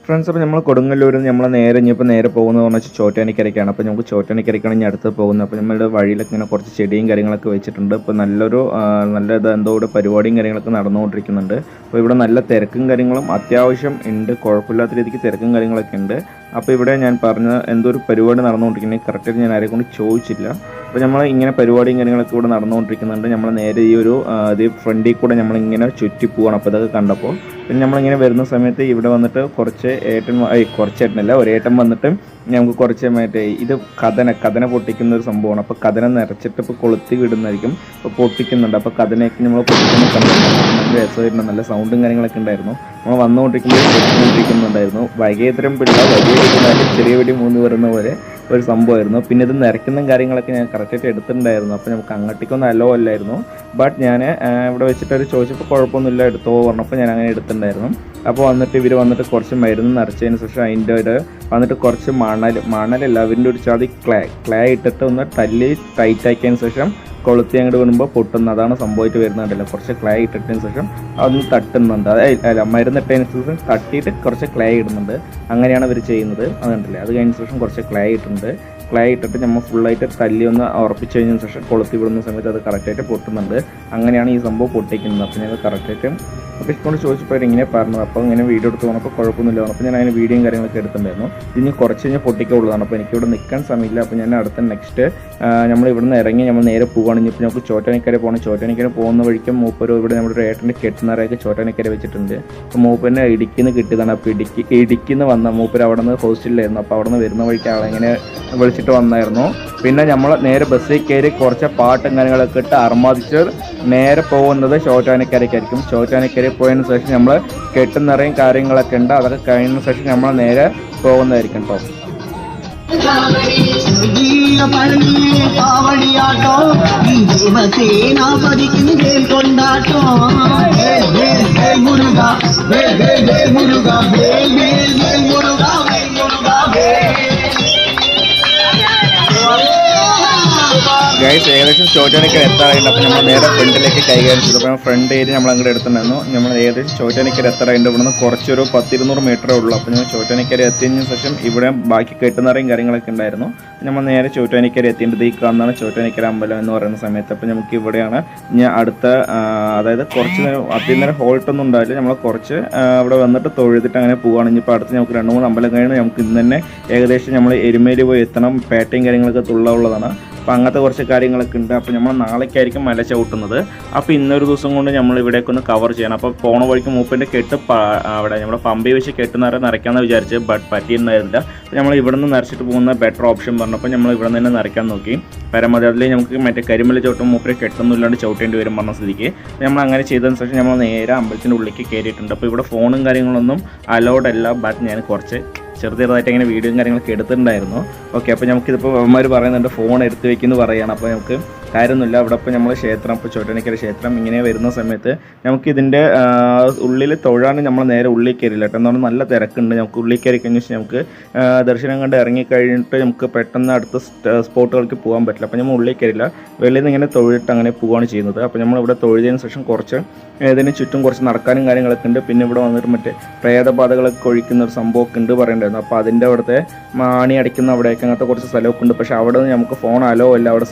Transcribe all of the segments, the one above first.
Friends, അപ്പോൾ നമ്മൾ കൊടുങ്ങല്ലൂരിൽ നിന്ന് നമ്മൾ നേരെ പോകുന്നത് പറഞ്ഞാൽ ചോറ്റാനിക്കരയ്ക്കാണ്. അപ്പോൾ നമുക്ക് ചോറ്റാനിക്കരയ്ക്കാണ് ഇനി അടുത്ത് പോകുന്നത്. അപ്പോൾ നമ്മളുടെ വഴിയിലൊക്കെ ഇങ്ങനെ കുറച്ച് ചെടിയും കാര്യങ്ങളൊക്കെ വെച്ചിട്ടുണ്ട്. ഇപ്പോൾ നല്ല എന്തോ ഇവിടെ പരിപാടിയും കാര്യങ്ങളൊക്കെ നടന്നുകൊണ്ടിരിക്കുന്നുണ്ട്. അപ്പോൾ ഇവിടെ നല്ല തിരക്കും കാര്യങ്ങളും അത്യാവശ്യം ഉണ്ട്, കുഴപ്പമില്ലാത്ത രീതിക്ക് തിരക്കും കാര്യങ്ങളൊക്കെ ഉണ്ട്. അപ്പോൾ ഇവിടെ ഞാൻ പറഞ്ഞ എന്തോ ഒരു പരിപാടി നടന്നുകൊണ്ടിരിക്കുന്നത് കറക്റ്റായിട്ട് ഞാൻ ആരെക്കൊണ്ട് ചോദിച്ചില്ല. അപ്പോൾ നമ്മൾ ഇങ്ങനെ പരിപാടിയും കാര്യങ്ങളൊക്കെ ഇവിടെ നടന്നുകൊണ്ടിരിക്കുന്നുണ്ട്. നമ്മൾ നേരെ ഈ ഒരു ഫ്രണ്ടിൽ കൂടെ നമ്മളിങ്ങനെ ചുറ്റി പോവാണ്. അപ്പോൾ ഇതൊക്കെ കണ്ടപ്പോൾ പിന്നെ നമ്മളിങ്ങനെ വരുന്ന സമയത്ത് ഇവിടെ വന്നിട്ട് കുറച്ച് ഏട്ടനല്ല, ഒരേട്ടൻ വന്നിട്ട് നമുക്ക് കുറച്ച് ഇത് കഥന പൊട്ടിക്കുന്ന ഒരു സംഭവമാണ്. അപ്പോൾ കഥന നിറച്ചിട്ട് ഇപ്പോൾ കൊളുത്തി വിടുന്നതായിരിക്കും. അപ്പോൾ പൊട്ടിക്കുന്നുണ്ട്. അപ്പോൾ കഥനയൊക്കെ നമ്മൾ പൊട്ടിക്കുന്ന നല്ല രസമായിരുന്നു, നല്ല സൗണ്ടും കാര്യങ്ങളൊക്കെ ഉണ്ടായിരുന്നു. നമ്മൾ വന്നുകൊണ്ടിരിക്കുന്നുണ്ടായിരുന്നു. വൈകിയത്തരം പിള്ള വലിയ ചെറിയ വെടി 3 വരുന്ന പോലെ ഒരു സംഭവമായിരുന്നു. പിന്നെ ഇത് നിറയ്ക്കുന്ന കാര്യങ്ങളൊക്കെ ഞാൻ കറക്റ്റായിട്ട് എടുത്തിട്ടുണ്ടായിരുന്നു. അപ്പോൾ നമുക്ക് അങ്ങോട്ടേക്കൊന്നും അലോ അല്ലായിരുന്നു. ബട്ട് ഞാൻ ഇവിടെ വെച്ചിട്ട് ചോദിച്ചപ്പോൾ കുഴപ്പമൊന്നുമില്ല, എടുത്തോ പറഞ്ഞപ്പോൾ ഞാൻ അങ്ങനെ എടുത്തിട്ടുണ്ടായിരുന്നു. അപ്പോൾ ഇവർ വന്നിട്ട് കുറച്ച് മരുന്ന് നിറച്ചതിന് ശേഷം അതിൻ്റെ ഒരു വന്നിട്ട് കുറച്ച് മണലല്ല അവരിൻ്റെ ഒരു ചാതി ക്ലേ ഇട്ടിട്ട് ഒന്ന് തല്ലി ടൈറ്റ് ആക്കിയതിന് ശേഷം കൊളുത്തി അങ്ങോട്ട് വീണുമ്പോൾ പൊട്ടുന്ന, അതാണ് സംഭവമായിട്ട് വരുന്നുണ്ടല്ലോ. കുറച്ച് ക്ലേ ഇട്ടിട്ടതിന് ശേഷം അതൊന്ന് തട്ടുന്നുണ്ട്. അല്ല, മരുന്നിട്ടതിന് ശേഷം തട്ടിയിട്ട് കുറച്ച് ക്ലേ ഇടുന്നുണ്ട്. അങ്ങനെയാണ് അവർ ചെയ്യുന്നത്. അതുണ്ടല്ലേ, അത് കഴിഞ്ഞ ശേഷം കുറച്ച് ക്ലേ ഇട്ടിട്ടുണ്ട്. ക്ലേ ഇട്ടിട്ട് നമ്മൾ ഫുള്ളായിട്ട് തല്ലി ഒന്ന് ഉറപ്പിച്ച് കഴിഞ്ഞതിന് ശേഷം കൊളുത്തി വിടുന്ന സമയത്ത് അത് കറക്റ്റായിട്ട് പൊട്ടുന്നുണ്ട്. അങ്ങനെയാണ് ഈ സംഭവം പൊട്ടിക്കുന്നത്. അപ്പോൾ ഞാൻ കറക്റ്റായിട്ട് അപ്പോൾ ഇഷ്ടംകൊണ്ട് ചോദിച്ചപ്പോൾ ഇങ്ങനെ പറഞ്ഞത്. അപ്പോൾ ഇങ്ങനെ വീഡിയോ എടുത്ത് പോകുന്നപ്പോൾ കുഴപ്പമൊന്നുമില്ല. അപ്പോൾ ഞാൻ അതിന് വീഡിയോയും കാര്യങ്ങളൊക്കെ എടുത്തിട്ടുണ്ടായിരുന്നു. ഇനി കുറച്ച് കഴിഞ്ഞാൽ പൊട്ടിക്കുള്ളതാണ്. അപ്പോൾ എനിക്കിവിടെ നിൽക്കാൻ സമയമില്ല. അപ്പോൾ ഞാൻ അടുത്ത നെക്സ്റ്റ് നമ്മൾ ഇവിടുന്ന് ഇറങ്ങി നമ്മൾ നേരെ പോവുകയാണെങ്കിൽ ഇപ്പോൾ നമുക്ക് ചോറ്റാനിക്കര പോകണം. ചോറ്റാനിക്കര പോകുന്ന വഴിക്കും മൂപ്പര് ഇവിടെ നമ്മുടെ ഒരു ഏട്ടൻ്റെ കെട്ടുന്നറയൊക്കെ ചോറ്റാനിക്കര വെച്ചിട്ടുണ്ട്. അപ്പോൾ മൂപ്പരിനെ ഇടുക്കിന്ന് കിട്ടിയതാണ്. അപ്പോൾ ഇടുക്കിന്ന് വന്ന മൂപ്പര് അവിടെ നിന്ന് ഹോസ്റ്റലിലായിരുന്നു. അപ്പോൾ അവിടെ നിന്ന് വരുന്ന വഴിക്ക് ആളെങ്ങനെ വിളിച്ചിട്ട് വന്നായിരുന്നു. പിന്നെ നമ്മൾ നേരെ ബസ്സിൽ കയറി കുറച്ച് പാട്ടും കാര്യങ്ങളൊക്കെ ഇട്ട് അർമാദിച്ച് നേരെ പോകുന്നത് ചോറ്റാനിക്കരയ്ക്കായിരിക്കും. ചോറ്റാനിക്കരയിൽ പോയതിന് ശേഷം നമ്മൾ കെട്ടുന്നറയും കാര്യങ്ങളൊക്കെ ഉണ്ട്. അതൊക്കെ കഴിഞ്ഞ ശേഷം നമ്മൾ നേരെ പോകുന്നതായിരിക്കും കേട്ടോ. ഗൈസ്, ഏകദേശം ചോറ്റാനിക്കര എത്താറായിട്ടുണ്ട്. അപ്പോൾ നമ്മൾ നേരെ ഫ്രണ്ടിലേക്ക് കൈകാര്യം ചെയ്തു. അപ്പോൾ ഫ്രണ്ട് ഏരിയ നമ്മൾ അങ്ങോട്ട് എടുത്തിട്ടുണ്ടായിരുന്നു. നമ്മൾ ഏകദേശം ചോറ്റാനിക്കര എത്താറായിട്ടുണ്ട്. ഇവിടെ നിന്ന് കുറച്ചൊരു 10-200 മീറ്ററേ ഉള്ളൂ. അപ്പോൾ നമ്മൾ ചോറ്റാനിക്കര എത്തിയതിന് ശേഷം ഇവിടെ ബാക്കി കെട്ടുന്നറയും കാര്യങ്ങളൊക്കെ ഉണ്ടായിരുന്നു. നമ്മൾ നേരെ ചോറ്റാനിക്കര എത്തിയിട്ട് ഈ കാണുന്നതാണ് ചോറ്റാനിക്കര അമ്പലം എന്ന് പറയുന്ന സമയത്ത്. അപ്പോൾ നമുക്ക് ഇവിടെയാണ് ഞാൻ അടുത്ത അതായത് കുറച്ച് നേരം അധികം ഹോൾട്ടൊന്നും ഉണ്ടാവില്ല. നമ്മൾ കുറച്ച് ഇവിടെ വന്നിട്ട് തൊഴുതിട്ട് അങ്ങനെ പോവുകയാണെങ്കിൽ ഇപ്പോൾ അടുത്ത് നമുക്ക് 2-3 അമ്പലം കഴിഞ്ഞ് നമുക്ക് ഇന്ന് തന്നെ ഏകദേശം നമ്മൾ എരുമേലി പോയി എത്തണം. പേട്ടയും കാര്യങ്ങളൊക്കെ തുള്ളാനുള്ളതാണ്. അപ്പോൾ അങ്ങനത്തെ കുറച്ച് കാര്യങ്ങളൊക്കെ ഉണ്ട്. അപ്പോൾ നമ്മൾ നാളേക്കായിരിക്കും മല ചവിട്ടുന്നത്. അപ്പോൾ ഇന്നൊരു ദിവസം കൊണ്ട് നമ്മൾ ഇവിടേക്ക് ഒന്ന് കവർ ചെയ്യണം. അപ്പോൾ പോണ വഴിക്ക് മൂപ്പിൻ്റെ കെട്ട് അവിടെ നമ്മുടെ പമ്പി വെച്ച് നിറയ്ക്കാമെന്ന് വിചാരിച്ച്, ബട്ട് പറ്റിയിട്ടുണ്ടായിരുന്നില്ല. അപ്പോൾ നമ്മൾ ഇവിടെ നിന്ന് നിറച്ചിട്ട് പോകുന്ന ബെറ്റർ ഓപ്ഷൻ പറഞ്ഞപ്പോൾ നമ്മൾ ഇവിടെ നിന്ന് തന്നെ നിറയ്ക്കാൻ നോക്കി. പരമാവധി അതിൽ നമുക്ക് മറ്റേ കരിമല ചവിട്ടും മൂപ്പിനെ കെട്ടൊന്നും ഇല്ലാണ്ട് ചവിട്ടേണ്ടി വരും പറഞ്ഞ സ്ഥിതിക്ക് നമ്മൾ അങ്ങനെ ചെയ്തതിന് ശേഷം നമ്മൾ നേരെ അമ്പലത്തിൻ്റെ ഉള്ളിലേക്ക് കയറിയിട്ടുണ്ട്. അപ്പോൾ ഇവിടെ ഫോണും കാര്യങ്ങളൊന്നും അലൗഡ് അല്ല. ബട്ട് ഞാൻ കുറച്ച് ചെറുതായിട്ട് ഇങ്ങനെ വീഡിയോയും കാര്യങ്ങളൊക്കെ എടുത്തിട്ടുണ്ടായിരുന്നു. ഓക്കെ, അപ്പോൾ നമുക്കിതിപ്പോൾ അവന്മാർ പറയുന്നുണ്ട് ഫോൺ എടുത്ത് വെക്കുന്നു പറയുകയാണ്. അപ്പോൾ നമുക്ക് കാര്യമൊന്നുമില്ല. അവിടെ ഇപ്പോൾ നമ്മൾ ക്ഷേത്രം, ഇപ്പോൾ ചോറ്റാനിക്കര ക്ഷേത്രം ഇങ്ങനെ വരുന്ന സമയത്ത് നമുക്കിതിൻ്റെ ഉള്ളിൽ തൊഴാൻ നമ്മൾ നേരെ ഉള്ളിൽ കയറില്ല കേട്ടോ. എന്നാൽ നല്ല തിരക്കുണ്ട്. നമുക്ക് ഉള്ളിൽ കയറി കഴിഞ്ഞ ശേഷം നമുക്ക് ദർശനം കണ്ട് ഇറങ്ങിക്കഴിഞ്ഞിട്ട് നമുക്ക് പെട്ടെന്ന് അടുത്ത സ്പോട്ടുകൾക്ക് പോകാൻ പറ്റില്ല. അപ്പോൾ നമ്മൾ ഉള്ളിൽ കയറില്ല, വെളിയിൽ നിന്ന് ഇങ്ങനെ തൊഴിലിട്ട് അങ്ങനെ പോവുകയാണ് ചെയ്യുന്നത്. അപ്പോൾ നമ്മളിവിടെ തൊഴുതിന് ശേഷം കുറച്ച് ഇതിന് ചുറ്റും കുറച്ച് നടക്കാനും കാര്യങ്ങളൊക്കെ ഉണ്ട്. പിന്നെ ഇവിടെ വന്നിട്ട് മറ്റേ പ്രേതബാധകളൊക്കെ ഒഴിക്കുന്ന ഒരു സംഭവമൊക്കെ ഉണ്ട് പറയേണ്ടായിരുന്നു. അപ്പോൾ അതിൻ്റെ അവിടുത്തെ മാണി അടിക്കുന്ന അവിടെയൊക്കെ അങ്ങനത്തെ കുറച്ച് സ്ഥലമൊക്കെ ഉണ്ട്. പക്ഷേ അവിടെ നിന്ന് നമുക്ക് ഫോൺ അലോ അല്ല. അവിടെ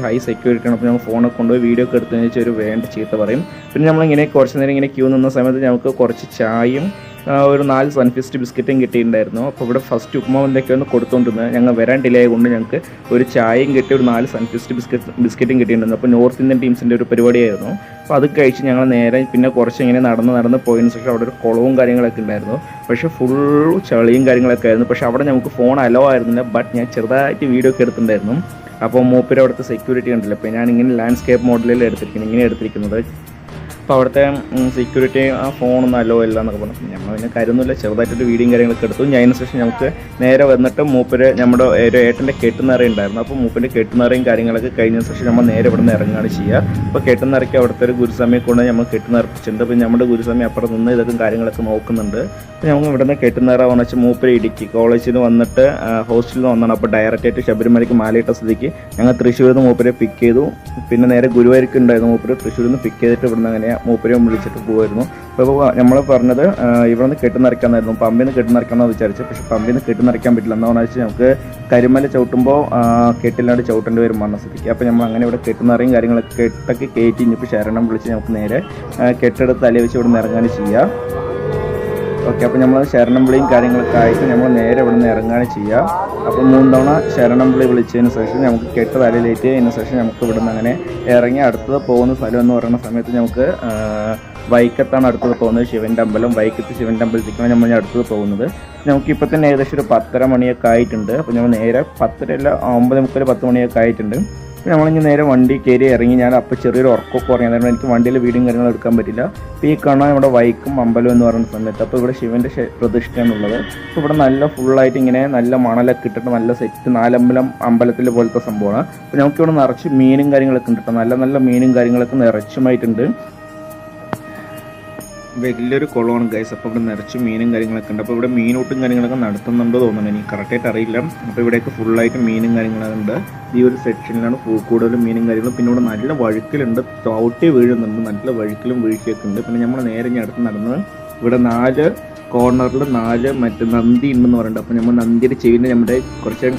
ഹൈ സെക്യൂരിറ്റി ആണ്. അപ്പോൾ നമ്മൾ ഫോണൊക്കെ കൊണ്ടുപോയി വീഡിയോ ഒക്കെ എടുത്തതിന് വെച്ചാൽ ഒരു വേണ്ട ചീത്ത പറയും. പിന്നെ നമ്മളിങ്ങനെ കുറച്ച് നേരം ഇങ്ങനെ ക്യൂ നിന്ന സമയത്ത് നമുക്ക് കുറച്ച് ചായയും ഒരു 4 സൺഫിസ്റ്റ് ബിസ്ക്കറ്റും കിട്ടിയിട്ടുണ്ടായിരുന്നു. അപ്പോൾ ഇവിടെ ഫസ്റ്റ് ഉപ്മാവ് എന്തൊക്കെയാണ് കൊടുത്തുകൊണ്ടിരുന്നത്. ഞങ്ങൾ വരാൻ ഡിലേ ആയതുകൊണ്ട് ഞങ്ങൾക്ക് ഒരു ചായയും കിട്ടി, ഒരു 4 സൺഫിസ്റ്റ് ബിസ്ക്കറ്റും കിട്ടിയിട്ടുണ്ടായിരുന്നു. അപ്പോൾ നോർത്ത് ഇന്ത്യൻ ടീംസിൻ്റെ ഒരു പരിപാടിയായിരുന്നു. അപ്പോൾ അത് കഴിച്ച് ഞങ്ങൾ നേരെ പിന്നെ കുറച്ച് ഇങ്ങനെ നടന്ന് പോയതിന് ശേഷം അവിടെ ഒരു കുളവും കാര്യങ്ങളൊക്കെ ഉണ്ടായിരുന്നു. പക്ഷേ ഫുൾ ചളിയും കാര്യങ്ങളൊക്കെ ആയിരുന്നു. പക്ഷേ അവിടെ നമുക്ക് ഫോൺ അലോ ആയിരുന്നില്ല. ബട്ട് ഞാൻ ചെറുതായിട്ട് വീഡിയോ ഒക്കെ എടുത്തിട്ടുണ്ടായിരുന്നു. അപ്പോൾ മൂപ്പര് അവിടുത്തെ സെക്യൂരിറ്റി ഉണ്ടല്ലോ. അപ്പോൾ ഞാൻ ഇങ്ങനെ ലാൻഡ്സ്കേപ്പ് മോഡലിൽ എടുത്തിരിക്കുന്നത്. അപ്പോൾ അവിടുത്തെ സെക്യൂരിറ്റി ആ ഫോണൊന്നും അലോ ഇല്ല എന്നൊക്കെ പറഞ്ഞു. നമ്മൾ പിന്നെ കാര്യമൊന്നുമില്ല, ചെറുതായിട്ടൊരു വീഡിയോയും കാര്യങ്ങളൊക്കെ എടുത്തു. ഞാൻ അതിന് ശേഷം നമുക്ക് നേരെ വന്നിട്ട് മൂപ്പര് നമ്മുടെ ഒരു ഏട്ടൻ്റെ കെട്ടുന്നറ ഉണ്ടായിരുന്നു. അപ്പോൾ മൂപ്പൻ്റെ കെട്ടുന്നറയും കാര്യങ്ങളൊക്കെ കഴിഞ്ഞ ശേഷം നമ്മൾ നേരെ ഇവിടെ നിന്ന് ഇറങ്ങുകയാണ് ചെയ്യുക. അപ്പോൾ കെട്ടുന്നറയ്ക്ക് അവിടുത്തെ ഒരു ഗുരുസ്വാമിയെ കൊണ്ട് നമ്മൾ കെട്ടുന്നറപ്പിച്ചിട്ടുണ്ട്. അപ്പോൾ നമ്മുടെ ഗുരുസ്വാമി അപ്പുറം നിന്ന് ഇതൊക്കെ കാര്യങ്ങളൊക്കെ നോക്കുന്നുണ്ട്. അപ്പോൾ നമുക്ക് ഇവിടെ നിന്ന് കെട്ടുന്നറ വന്നിട്ട് മൂപ്പര് ഇടുക്കി കോളേജിൽ നിന്ന് വന്നിട്ട് ഹോസ്റ്റലിൽ നിന്ന് വന്നാണ്. അപ്പോൾ ഡയറക്റ്റായിട്ട് ശബരിമലയ്ക്ക് മാലയിട്ട സ്ഥിതിക്ക് ഞങ്ങൾ തൃശ്ശൂരിൽ നിന്ന് മൂപ്പരെ പിക്ക് ചെയ്തു. പിന്നെ നേരെ ഗുരുവായൂർക്ക് ഉണ്ടായിരുന്നു മൂപ്പര്. തൃശ്ശൂരിൽ നിന്ന് പിക്ക് ചെയ്തിട്ട് ഇവിടുന്ന് അങ്ങനെ മൂപ്പരെയും വിളിച്ചിട്ട് പോകുമായിരുന്നു. അപ്പോൾ നമ്മൾ പറഞ്ഞത് ഇവിടെ നിന്ന് കെട്ടുനിറയ്ക്കാമെന്നായിരുന്നു, പമ്പിൽ നിന്ന് കെട്ടുനിറയ്ക്കാമെന്ന് വിചാരിച്ചു. പക്ഷേ പമ്പിൽ നിന്ന് കെട്ടുനിറയ്ക്കാൻ പറ്റില്ല. എന്താണെന്ന് വെച്ചാൽ നമുക്ക് കരിമല ചവിട്ടുമ്പോൾ കെട്ടില്ലാണ്ട് ചവിട്ടേണ്ടി വരും മണ്ണസ്ഥിതിക്ക്. അപ്പോൾ നമ്മൾ അങ്ങനെ ഇവിടെ കെട്ടുനിറയും കാര്യങ്ങളൊക്കെ കെട്ടൊക്കെ കയറ്റി ഇനിയിപ്പോൾ ശരണം വിളിച്ച് നമുക്ക് നേരെ കെട്ടെടുത്ത് തലയിൽ വെച്ച് ഇവിടെ നിന്ന് ഇറങ്ങാൻ ചെയ്യാം. ഓക്കെ, അപ്പോൾ നമ്മൾ ശരണം വിളിയും കാര്യങ്ങളൊക്കെ ആയിട്ട് നമ്മൾ നേരെ ഇവിടെ നിന്ന് ഇറങ്ങുകയാണ് ചെയ്യുക. അപ്പോൾ 3 തവണ ശരണം വിളി വിളിച്ചതിന് ശേഷം നമുക്ക് കെട്ട് തലയിലേറ്റതിന് ശേഷം നമുക്ക് ഇവിടെ നിന്ന് അങ്ങനെ ഇറങ്ങി അടുത്തത് പോകുന്ന സ്ഥലം എന്ന് പറയുന്ന സമയത്ത് നമുക്ക് വൈക്കത്താണ് അടുത്തത് പോകുന്നത്. ശിവൻ്റെ അമ്പലം, വൈക്കത്ത് ശിവൻ്റെ അമ്പലത്തേക്കാണ് നമ്മൾ അടുത്തത് പോകുന്നത്. നമുക്കിപ്പോൾ തന്നെ ഏകദേശം ഒരു 10:30 മണിയൊക്കെ ആയിട്ടുണ്ട്. അപ്പോൾ നമ്മൾ നേരെ 10:30 അല്ല 9:30 10 മണിയൊക്കെ ആയിട്ടുണ്ട്. നമ്മളിങ്ങനെ നേരെ വണ്ടി കയറി ഇറങ്ങി. ഞാൻ അപ്പോൾ ചെറിയൊരു ഉറക്കമൊക്കെ ഉറങ്ങിയതായിരുന്നു, എനിക്ക് വണ്ടിയിൽ വീടും കാര്യങ്ങളും എടുക്കാൻ പറ്റില്ല. അപ്പോൾ ഈ കാണാൻ ഇവിടെ വൈക്കും അമ്പലം എന്ന് പറയുന്ന സമയത്ത് അപ്പോൾ ഇവിടെ ശിവൻ്റെ പ്രതിഷ്ഠയാണുള്ളത്. അപ്പോൾ ഇവിടെ നല്ല ഫുള്ളായിട്ട് ഇങ്ങനെ നല്ല മണലൊക്കെ ഇട്ടിട്ട് നല്ല സെറ്റ് 4 അമ്പലത്തിൽ പോലത്തെ സംഭവമാണ്. അപ്പോൾ നമുക്കിവിടെ നിറച്ച് മീനും കാര്യങ്ങളൊക്കെ ഉണ്ട് കേട്ടോ, നല്ല നല്ല മീനും കാര്യങ്ങളൊക്കെ നിറച്ചുമായിട്ടുണ്ട്. വലിയൊരു കുളമാണ് ഗൈസ്. അപ്പോൾ ഇവിടെ നിറച്ച് മീനും കാര്യങ്ങളൊക്കെ ഉണ്ട്. അപ്പോൾ ഇവിടെ മീനൂട്ടും കാര്യങ്ങളൊക്കെ നടത്തുന്നുണ്ടോ തോന്നുന്നു, എനിക്ക് കറക്റ്റായിട്ട് അറിയില്ല. അപ്പോൾ ഇവിടെയൊക്കെ ഫുള്ളായിട്ട് മീനും കാര്യങ്ങളൊക്കെ ഉണ്ട്. ഈ ഒരു സെക്ഷനിലാണ് കൂടുതലും മീനും കാര്യങ്ങളും. പിന്നെ ഇവിടെ നല്ല വഴുക്കലുണ്ട്, ചവിട്ടി വീഴുന്നുണ്ട്, നല്ല വഴുക്കലും വീഴ്ചയൊക്കെ ഉണ്ട്. പിന്നെ നമ്മൾ നേരെ ഇനി അടുത്ത് നടന്നത് ഇവിടെ 4 കോർണറിൽ 4 മറ്റേ നന്ദി ഉണ്ടെന്ന് പറയുന്നുണ്ട്. അപ്പോൾ നമ്മൾ നന്ദിയുടെ ചെവിൻ്റെ നമ്മുടെ കുറച്ച്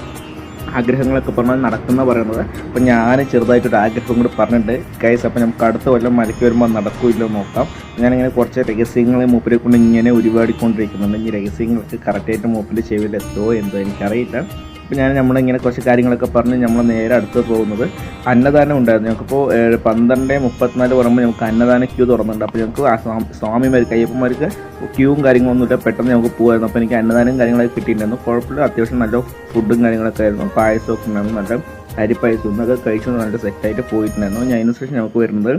ആഗ്രഹങ്ങളൊക്കെ പറഞ്ഞാൽ നടക്കുന്ന പറയുന്നത്. അപ്പോൾ ഞാൻ ചെറുതായിട്ടൊരു ആഗ്രഹം കൂടി പറഞ്ഞിട്ടുണ്ട് ഗൈസ്. അപ്പോൾ നമുക്ക് അടുത്ത കൊല്ലം മലയ്ക്ക് വരുമ്പോൾ നടക്കില്ലോ നോക്കാം. ഞാനിങ്ങനെ കുറച്ച് രഹസ്യങ്ങളെ മൂപ്പരെ കൊണ്ട് ഇങ്ങനെ ഒരുപാടിക്കൊണ്ടിരിക്കുന്നുണ്ട്. ഈ രഹസ്യങ്ങളൊക്കെ കറക്റ്റായിട്ട് മൂപ്പിൻ്റെ ചെവിയിൽ എത്തുമോ എന്തോ എനിക്കറിയില്ല. അപ്പോൾ നമ്മളിങ്ങനെ കുറച്ച് കാര്യങ്ങളൊക്കെ പറഞ്ഞ് നമ്മൾ നേരെ അടുത്ത് പോകുന്നത് അന്നദാനം ഉണ്ടായിരുന്നു. ഞങ്ങൾക്കിപ്പോൾ 12:34 പറയുമ്പോൾ നമുക്ക് അന്നദാന ക്യൂ തുറന്നുണ്ട്. അപ്പോൾ ഞങ്ങൾക്ക് സ്വാമിമാർക്ക് അയ്യപ്പന്മാർക്ക് ക്യൂവും കാര്യങ്ങളൊന്നുമില്ല, പെട്ടെന്ന് നമുക്ക് പോകുമായിരുന്നു. അപ്പോൾ എനിക്ക് അന്നദാനം കാര്യങ്ങളൊക്കെ കിട്ടിയിട്ടുണ്ടായിരുന്നു. കുഴപ്പമില്ല, അത്യാവശ്യം നല്ല ഫുഡും കാര്യങ്ങളൊക്കെ ആയിരുന്നു. പായസമൊക്കെ ഉണ്ടായിരുന്നു, നല്ല അരിപ്പായസം ഇന്നൊക്കെ കഴിച്ചു നല്ല സെറ്റായിട്ട് പോയിട്ടുണ്ടായിരുന്നു. ഞാൻ അതിന് ശേഷം നമുക്ക് വരുന്നത്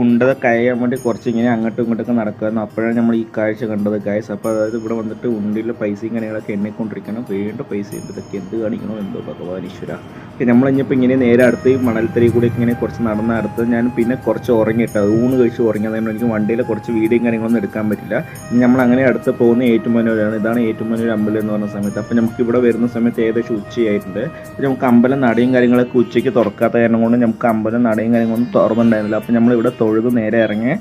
ഉണ്ടതൊക്കെ കഴിയാൻ വേണ്ടി കുറച്ച് ഇങ്ങനെ അങ്ങോട്ടും ഇങ്ങോട്ടൊക്കെ നടക്കുമായിരുന്നു. അപ്പോഴാണ് നമ്മൾ ഈ കാഴ്ച കണ്ടത് ഗൈസ്. അപ്പോൾ അതായത് ഇവിടെ വന്നിട്ട് ഉണ്ടിലെ പൈസയും കാര്യങ്ങളൊക്കെ എണ്ണിക്കൊണ്ടിരിക്കണം. വേണ്ട പൈസയുണ്ട്, ഇതൊക്കെ എന്ത് കാണിക്കണോ എന്തോ ഭഗവാനീശ്വര. പിന്നെ നമ്മളിപ്പോൾ ഇങ്ങനെ നേരെ അടുത്ത് ഈ മണൽത്തരി കൂടെ ഇങ്ങനെ കുറച്ച് നടന്ന അടുത്ത് ഞാൻ പിന്നെ കുറച്ച് ഉറങ്ങിയിട്ട് ഊണ് കഴിച്ച് ഉറങ്ങിയതുകൊണ്ട് എനിക്ക് വണ്ടിയിൽ കുറച്ച് വീഡിയോയും കാര്യങ്ങളൊന്നും എടുക്കാൻ പറ്റില്ല. നമ്മൾ അങ്ങനെ അടുത്ത് പോകുന്ന ഏറ്റുമാനൂരാണ്. ഇതാണ് ഏറ്റുമാനൂർ അമ്പലം എന്ന് പറഞ്ഞ സമയത്ത്. അപ്പോൾ നമുക്ക് ഇവിടെ വരുന്ന സമയത്ത് ഏകദേശം ഉച്ചയായിട്ടുണ്ട്. അപ്പോൾ നമുക്ക് അമ്പലം നടയും കാര്യങ്ങളൊക്കെ ഉച്ചയ്ക്ക് തുറക്കാത്ത കാരണം കൊണ്ട് നമുക്ക് അമ്പലം നടയും കാര്യങ്ങളൊന്നും തുറന്നുണ്ടായിരുന്നില്ല. അപ്പോൾ നമ്മളിവിടെ തൊഴുത് നേരെ ഇറങ്ങി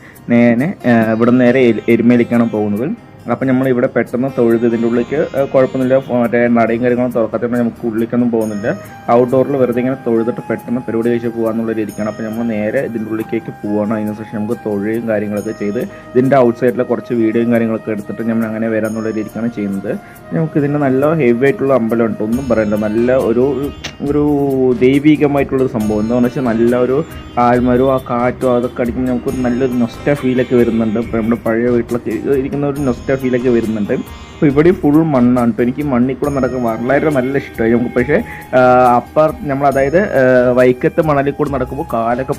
ഇവിടെ നേരെ എരുമേലിക്കാണ് പോകുന്നത്. അപ്പോൾ നമ്മൾ ഇവിടെ പെട്ടെന്ന് തൊഴുത് ഇതിൻ്റെ ഉള്ളിലേക്ക് കുഴപ്പമൊന്നുമില്ല, മറ്റേ നടയും കാര്യങ്ങളും തുറക്കാത്തതുകൊണ്ട് നമുക്ക് ഉള്ളിലേക്കൊന്നും പോകുന്നില്ല. ഔട്ട്ഡോറിൽ വെറുതെ ഇങ്ങനെ തൊഴുതിട്ട് പെട്ടെന്ന് പരിപാടി കഴിച്ച് പോകാമെന്നുള്ള രീതിക്കാണ്. അപ്പോൾ നമ്മൾ നേരെ ഇതിൻ്റെ ഉള്ളിലേക്ക് പോകണം. അതിന് ശേഷം നമുക്ക് തൊഴുകയും കാര്യങ്ങളൊക്കെ ചെയ്ത് ഇതിൻ്റെ ഔട്ട് സൈഡിലെ കുറച്ച് വീഡിയോയും കാര്യങ്ങളൊക്കെ എടുത്തിട്ട് നമ്മൾ അങ്ങനെ വരാമെന്നുള്ള രീതിക്കാണ് ചെയ്യുന്നത്. നമുക്ക് ഇതിൻ്റെ നല്ല ഹെവി ആയിട്ടുള്ള അമ്പലം ഉണ്ട്, ഒന്നും പറയണ്ട. നല്ല ഒരു ദൈവികമായിട്ടുള്ളൊരു സംഭവം എന്താണെന്ന് വെച്ചാൽ നല്ല ഒരു ആൽമരവും ആ കാറ്റും അതൊക്കെ അടിക്കുമ്പോൾ നമുക്കൊരു നല്ലൊരു നൊസ്റ്റ ഫീലൊക്കെ വരുന്നുണ്ട്. ഇപ്പോൾ നമ്മുടെ പഴയ വീട്ടിലൊക്കെ ഇരിക്കുന്ന ഒരു നൊസ്റ്റ ഫീലൊക്കെ വരുന്നുണ്ട്. അപ്പോൾ ഇവിടെ ഫുൾ മണ്ണാണ് കേട്ടോ. എനിക്ക് മണ്ണിൽ കൂടെ നടക്കാൻ വളരെ നല്ല ഇഷ്ടമായി നമുക്ക്. പക്ഷേ നമ്മൾ അതായത് വൈക്കത്ത് മണലിൽ കൂടെ നടക്കുമ്പോൾ കാലൊക്കെ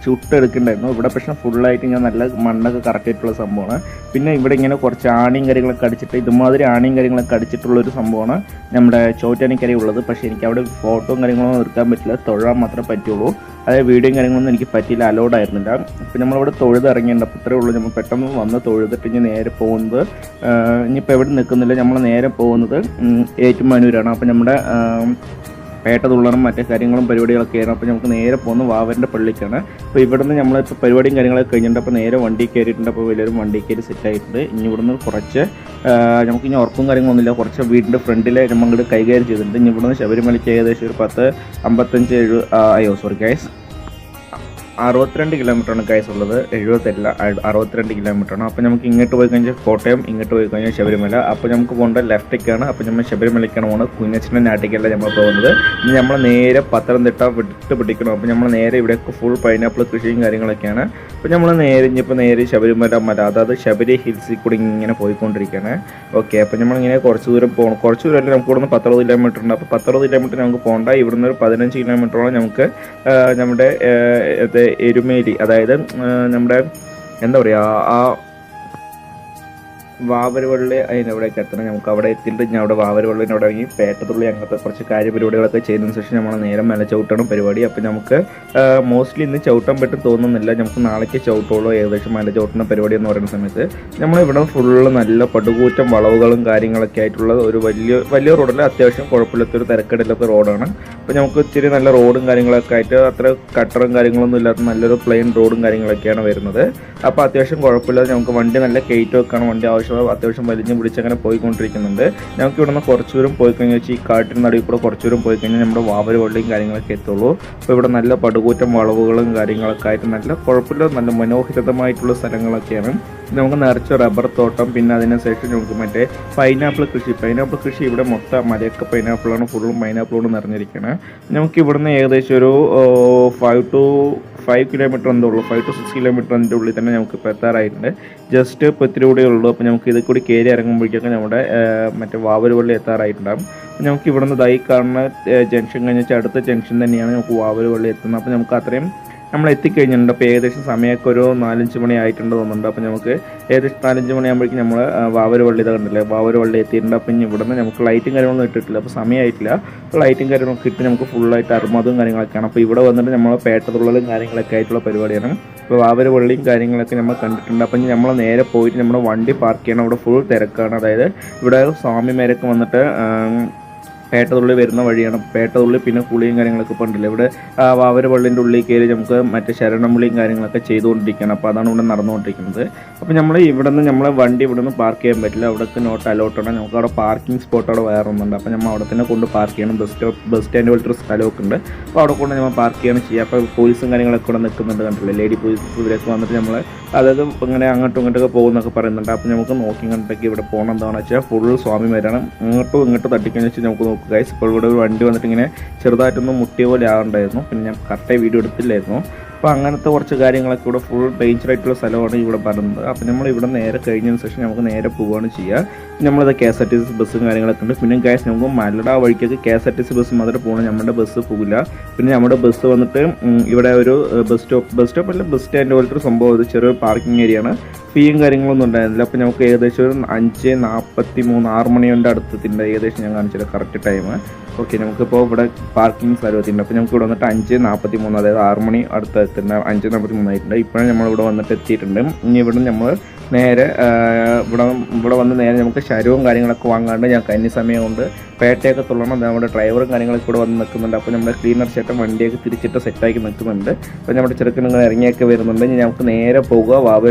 ചുട്ടെടുക്കണ്ടായിരുന്നു. ഇവിടെ പക്ഷേ ഫുള്ളായിട്ട് ഇങ്ങനെ നല്ല മണ്ണൊക്കെ കറക്റ്റായിട്ടുള്ള സംഭവമാണ്. പിന്നെ ഇവിടെ ഇങ്ങനെ കുറച്ച് ആണിയും കാര്യങ്ങളൊക്കെ അടിച്ചിട്ട് ഇതുമാതിരി ആണിയും കാര്യങ്ങളൊക്കെ അടിച്ചിട്ടുള്ളൊരു സംഭവമാണ് നമ്മുടെ ചോറ്റാനിക്കര ഉള്ളത്. പക്ഷേ എനിക്ക് അവിടെ ഫോട്ടോയും കാര്യങ്ങളൊന്നും എടുക്കാൻ പറ്റില്ല, തൊഴാൻ മാത്രമേ പറ്റുള്ളൂ. അതായത് വീഡിയോയും കാര്യങ്ങളൊന്നും എനിക്ക് പറ്റിയില്ല, അലൗഡ് ആയിരുന്നില്ല. അപ്പോൾ നമ്മളിവിടെ തൊഴുത് ഇറങ്ങിയിട്ടുണ്ട്. അപ്പോൾ ഇത്രയേ ഉള്ളൂ. നമ്മൾ പെട്ടെന്ന് വന്ന് തൊഴുതിട്ട് ഇനി നേരെ പോകുന്നത് ഇനിയിപ്പോൾ എവിടെ നിൽക്കുന്നില്ല, നമ്മൾ നേരെ പോകുന്നത് ഏറ്റുമാനൂരാണ്. അപ്പോൾ നമ്മുടെ പേട്ട തുള്ളണം മറ്റേ കാര്യങ്ങളും പരിപാടികളൊക്കെ ആയിരുന്നു. അപ്പോൾ നമുക്ക് നേരെ പോകുന്നത് വാവൻ്റെ പള്ളിക്കാണ്. അപ്പോൾ ഇവിടുന്ന് നമ്മളിപ്പോൾ പരിപാടിയും കാര്യങ്ങളൊക്കെ കഴിഞ്ഞിട്ടുണ്ട്. അപ്പോൾ നേരെ വണ്ടി കയറിയിട്ടുണ്ട്. അപ്പോൾ വലിയൊരു വണ്ടി കയറി സെറ്റായിട്ടുണ്ട്. ഇനി ഇവിടുന്ന് കുറച്ച് നമുക്കിനി ഉറപ്പും കാര്യങ്ങളൊന്നുമില്ല, കുറച്ച് വീടിൻ്റെ ഫ്രണ്ടിൽ നമ്മൾ ഇങ്ങോട്ട് കൈകാര്യം ചെയ്തിട്ടുണ്ട്. ഇനി ഇവിടുന്ന് ശബരിമലയ്ക്ക് ഏകദേശം ഒരു 55 ഗൈസ് 62 കിലോമീറ്ററാണ് ഗൈസ് ഉള്ളത്, 70 അല്ല 62 കിലോമീറ്ററാണ്. അപ്പോൾ നമുക്ക് ഇങ്ങോട്ട് പോയി കഴിഞ്ഞാൽ കോട്ടയം, ഇങ്ങോട്ട് പോയി കഴിഞ്ഞാൽ ശബരിമല. അപ്പോൾ നമുക്ക് പോകേണ്ട ലെഫ്റ്റേക്കാണ്. അപ്പോൾ നമ്മൾ ശബരിമലയ്ക്കാണ് പോകുന്നത്, കുഞ്ഞച്ഛൻ്റെ നാട്ടിലേക്കല്ല നമ്മൾ പോകുന്നത്. ഇനി നമ്മൾ നേരെ പത്തനംതിട്ട വിട്ട് പിടിക്കണം. അപ്പോൾ നമ്മൾ നേരെ ഇവിടെയൊക്കെ ഫുൾ പൈനാപ്പിൾ കൃഷിയും കാര്യങ്ങളൊക്കെയാണ്. അപ്പോൾ നമ്മൾ ഇനിയിപ്പോൾ നേരെ ശബരിമല മല, അതായത് ശബരി ഹിൽസിൽ കൂടി ഇങ്ങനെ പോയിക്കൊണ്ടിരിക്കുകയാണ്. ഓക്കെ, അപ്പോൾ നമ്മളിങ്ങനെ കുറച്ച് ദൂരം പോകണം. കുറച്ച് ദൂരം നമുക്ക് ഇവിടുന്ന് 10-60 കിലോമീറ്റർ ഉണ്ട്. അപ്പോൾ 10-60 കിലോമീറ്റർ നമുക്ക് പോകണ്ട. ഇവിടുന്ന് ഒരു 15 കിലോമീറ്ററോളം നമുക്ക് നമ്മുടെ എരുമേലി, അതായത് നമ്മുടെ എന്താ പറയുക, ആ വാവരുവള്ളി അതിനവിടേക്ക് എത്തണം. നമുക്ക് അവിടെ എത്തിയിട്ട് ഞാൻ അവിടെ വാവരുവള്ളിൻ്റെ അവിടെ ഇറങ്ങി പേട്ടത്തുള്ളി അങ്ങനത്തെ കുറച്ച് കാര്യപരിപാടികളൊക്കെ ചെയ്തതിന് ശേഷം നമ്മൾ നേരെ മല ചവിട്ടണം പരിപാടി. അപ്പോൾ നമുക്ക് മോസ്റ്റ്ലി ഇന്ന് ചവിട്ടാൻ പറ്റും തോന്നുന്നില്ല, നമുക്ക് നാളേക്ക് ചവിട്ടുള്ളൂ ഏകദേശം മല ചവിട്ടുന്ന പരിപാടി എന്ന് പറയുന്ന സമയത്ത്. നമ്മളിവിടെ ഫുള്ള് നല്ല പടുകൂറ്റം വളവുകളും കാര്യങ്ങളൊക്കെ ആയിട്ടുള്ള ഒരു വലിയ റോഡല്ല, അത്യാവശ്യം കുഴപ്പമില്ലാത്തൊരു തിരക്കേടില്ലാത്ത റോഡാണ്. അപ്പോൾ നമുക്ക് ഇത്തിരി നല്ല റോഡും കാര്യങ്ങളൊക്കെ ആയിട്ട് അത്ര കട്ടറും കാര്യങ്ങളൊന്നും ഇല്ലാത്ത നല്ലൊരു പ്ലെയിൻ റോഡും കാര്യങ്ങളൊക്കെയാണ് വരുന്നത്. അപ്പോൾ അത്യാവശ്യം കുഴപ്പമില്ലാതെ നമുക്ക് വണ്ടി നല്ല കയറ്റം വെക്കാണ്, വണ്ടി അത്യാവശ്യം വലിഞ്ഞ് പിടിച്ചങ്ങനെ പോയിക്കൊണ്ടിരിക്കുന്നുണ്ട്. നമുക്ക് ഇവിടെ നിന്ന് കുറച്ച് ദൂരം പോയി കഴിഞ്ഞാൽ ഈ കാട്ടിന് നടുവിൽ കൂടെ കുറച്ച് ദൂരം പോയി കഴിഞ്ഞാൽ നമ്മുടെ വാവരുവള്ളിയും കാര്യങ്ങളൊക്കെ എത്തുള്ളൂ. അപ്പോൾ ഇവിടെ നല്ല പടുകൂറ്റം വളവുകളും കാര്യങ്ങളൊക്കെ ആയിട്ട് നല്ല കുഴപ്പമില്ല നല്ല മനോഹരിതമായിട്ടുള്ള സ്ഥലങ്ങളൊക്കെയാണ്. നമുക്ക് നിറച്ച് റബ്ബർ തോട്ടം, പിന്നെ അതിനുശേഷം നമുക്ക് മറ്റേ പൈനാപ്പിൾ കൃഷി ഇവിടെ മൊത്തം മലയൊക്കെ പൈനാപ്പിളാണ്, ഫുള്ളും പൈനാപ്പിൾ കൊണ്ട് നിറഞ്ഞിരിക്കുകയാണ്. നമുക്ക് ഇവിടുന്ന് ഏകദേശം ഒരു 5 കിലോമീറ്റർ എന്തോ ഉള്ളൂ, 5 to 6 കിലോമീറ്ററിൻ്റെ ഉള്ളിൽ തന്നെ നമുക്ക് ഇപ്പോൾ എത്താറായിട്ടുണ്ട്. ജസ്റ്റ് ഇപ്പോൾ ഇത്തിരി കൂടെ ഉള്ളൂ. അപ്പോൾ നമുക്ക് ഇതിൽ കൂടി കയറി ഇറങ്ങുമ്പോഴേക്കൊക്കെ നമ്മുടെ മറ്റേ വാവരുവള്ളി എത്താറായിട്ടുണ്ടാകും. അപ്പോൾ നമുക്ക് ഇവിടുന്ന് ദൈ കാണുന്ന ജംഗ്ഷൻ കഴിഞ്ഞാൽ അടുത്ത ജംഗ്ഷൻ തന്നെയാണ് നമുക്ക് വാവരുവള്ളി എത്തുന്നത്. അപ്പോൾ നമുക്ക് അത്രയും നമ്മൾ എത്തിക്കഴിഞ്ഞിട്ടുണ്ട്. അപ്പോൾ ഏകദേശം സമയമൊക്കെ ഒരു 4-5 മണി ആയിട്ടുണ്ട് തോന്നുന്നുണ്ട്. അപ്പോൾ നമുക്ക് ഏകദേശം 4-5 മണിയാകുമ്പോഴേക്കും നമ്മൾ വാവരുവള്ളി ഇത് കണ്ടില്ലേ, വാവരുവള്ളി എത്തിയിട്ടുണ്ട്. അപ്പം ഇനി ഇവിടുന്ന് നമുക്ക് ലൈറ്റും കാര്യങ്ങളൊന്നും ഇട്ടിട്ടില്ല, അപ്പോൾ സമയമായിട്ടില്ല. അപ്പോൾ ലൈറ്റും കാര്യങ്ങളൊക്കെ ഇട്ട് നമുക്ക് ഫുള്ളായിട്ട് അർമതും കാര്യങ്ങളൊക്കെയാണ്. അപ്പോൾ ഇവിടെ വന്നിട്ട് നമ്മൾ പേട്ടതുള്ളലും കാര്യങ്ങളൊക്കെ ആയിട്ടുള്ള പരിപാടിയാണ്. അപ്പോൾ വാവരുവള്ളിയും കാര്യങ്ങളൊക്കെ നമ്മൾ കണ്ടിട്ടുണ്ട്. അപ്പം നമ്മൾ നേരെ പോയിട്ട് നമ്മുടെ വണ്ടി പാർക്ക് ചെയ്യണം. അവിടെ ഫുൾ തിരക്കാണ്. അതായത് ഇവിടെ സ്വാമിമാരൊക്കെ വന്നിട്ട് പേട്ടതുള്ളി വരുന്ന വഴിയാണ്. പേട്ടതുള്ളി പിന്നെ കുളിയും കാര്യങ്ങളൊക്കെ ഇപ്പോൾ ഉണ്ടല്ലോ. ഇവിടെ വാവരുവള്ളിൻ്റെ ഉള്ളിൽ കയറി നമുക്ക് മറ്റേ ശരണംവിളിയും കാര്യങ്ങളൊക്കെ ചെയ്തുകൊണ്ടിരിക്കുകയാണ്. അപ്പോൾ അതാണ് ഇവിടെ നടന്നുകൊണ്ടിരിക്കുന്നത്. അപ്പോൾ നമ്മൾ നമ്മളെ വണ്ടി ഇവിടെ നിന്ന് പാർക്ക് ചെയ്യാൻ പറ്റില്ല, അവിടേക്ക് നോട്ട് അലോട്ടാണ്. നമുക്ക് അവിടെ പാർക്കിംഗ് സ്പോട്ട് അവിടെ വേറെ ഒന്നുണ്ട്. അപ്പോൾ നമ്മൾ അവിടെ തന്നെ കൊണ്ട് പാർക്ക് ചെയ്യണം. ബസ് സ്റ്റാൻഡ് പോലത്തെ ഒരു സ്ഥലമൊക്കെ ഉണ്ട്. അപ്പോൾ അവിടെ കൊണ്ട് നമ്മൾ പാർക്ക് ചെയ്യണം ചെയ്യുക. അപ്പോൾ പോലീസും കാര്യങ്ങളൊക്കെ ഇവിടെ നിൽക്കുന്നുണ്ട് കണ്ടില്ലേ, ലേഡി പോലീസ് ഇവരൊക്കെ വന്നിട്ട് നമ്മൾ അതായത് ഇങ്ങനെ അങ്ങോട്ടും ഇങ്ങോട്ടൊക്കെ പോകുന്നൊക്കെ പറയുന്നുണ്ട്. അപ്പോൾ നമുക്ക് നോക്കി കണ്ടിട്ടൊക്കെ ഇവിടെ പോകണം എന്താണെന്ന് വെച്ചാൽ ഫുൾ സ്വാമിമാരാണ്. ഇങ്ങോട്ടും തട്ടിക്കാന്ന് വെച്ചാൽ നമുക്ക് നോക്കുക ഗൈസ്. ഇപ്പോൾ ഇവിടെ ഒരു വണ്ടി വന്നിട്ട് ഇങ്ങനെ ചെറുതായിട്ടൊന്ന് മുട്ടിയ പോലെ ആകണ്ടായിരുന്നു, പിന്നെ ഞാൻ കറക്റ്റായി വീഡിയോ എടുത്തില്ലായിരുന്നു. അപ്പോൾ അങ്ങനത്തെ കുറച്ച് കാര്യങ്ങളൊക്കെ ഇവിടെ ഫുൾ ഡേഞ്ചറായിട്ടുള്ള സ്ഥലമാണ് ഇവിടെ പറയുന്നത്. അപ്പോൾ നമ്മൾ ഇവിടെ നേരെ കഴിഞ്ഞതിന് ശേഷം നമുക്ക് നേരെ പോവുകയാണ് ചെയ്യുക. നമ്മളിത് KSRTC ബസ്സും കാര്യങ്ങളൊക്കെ ഉണ്ട്. പിന്നെ ഗ്യാസ് നമുക്ക് മലട വഴിക്കൊക്കെ KSRTC ബസ് മാത്രമേ പോകണം, നമ്മുടെ ബസ് പോകില്ല. പിന്നെ നമ്മുടെ ബസ് വന്നിട്ട് ഇവിടെ ഒരു ബസ് സ്റ്റോപ്പ് അല്ല, ബസ് സ്റ്റാൻഡ് പോലത്തെ ഒരു സംഭവം, ഇത് ചെറിയൊരു പാർക്കിംഗ് ഏരിയയാണ്. ഫീയും കാര്യങ്ങളൊന്നും ഉണ്ടായിരുന്നില്ല. അപ്പോൾ നമുക്ക് ഏകദേശം ഒരു 5:43 6 മണിയുടെ അടുത്തെത്തിൻ്റെ ഏകദേശം ഞാൻ കാണിച്ചില്ല കറക്റ്റ് ടൈം. ഓക്കെ, നമുക്കിപ്പോൾ ഇവിടെ പാർക്കിംഗ് സ്ഥലത്തിട്ടുണ്ട്. അപ്പോൾ നമുക്ക് ഇവിടെ വന്നിട്ട് 5:43 അതായത് 6 മണി അടുത്ത് എത്തുന്ന 5:43 ആയിട്ടുണ്ട്. ഇപ്പോഴും നമ്മളിവിടെ വന്നിട്ട് എത്തിയിട്ടുണ്ട്. ഇനി ഇവിടെ നമ്മൾ നേരെ ഇവിടെ വന്ന് നേരെ നമുക്ക് ശരവും കാര്യങ്ങളൊക്കെ വാങ്ങാണ്ട് ഞാൻ കഴിഞ്ഞ സമയം കൊണ്ട് പേട്ടയൊക്കെ തുള്ളണം. നമ്മുടെ ഡ്രൈവറും കാര്യങ്ങളൊക്കെ ഇവിടെ വന്ന് നിൽക്കുന്നുണ്ട്. അപ്പോൾ നമ്മുടെ ക്ലീനർ ചേട്ടൻ വണ്ടിയൊക്കെ തിരിച്ചിട്ട് സെറ്റാക്കി നിൽക്കുന്നുണ്ട്. അപ്പോൾ നമ്മുടെ ചെറുക്കൻ നിങ്ങൾ ഇറങ്ങിയൊക്കെ വരുന്നുണ്ട്. ഇനി നമുക്ക് നേരെ പോകുക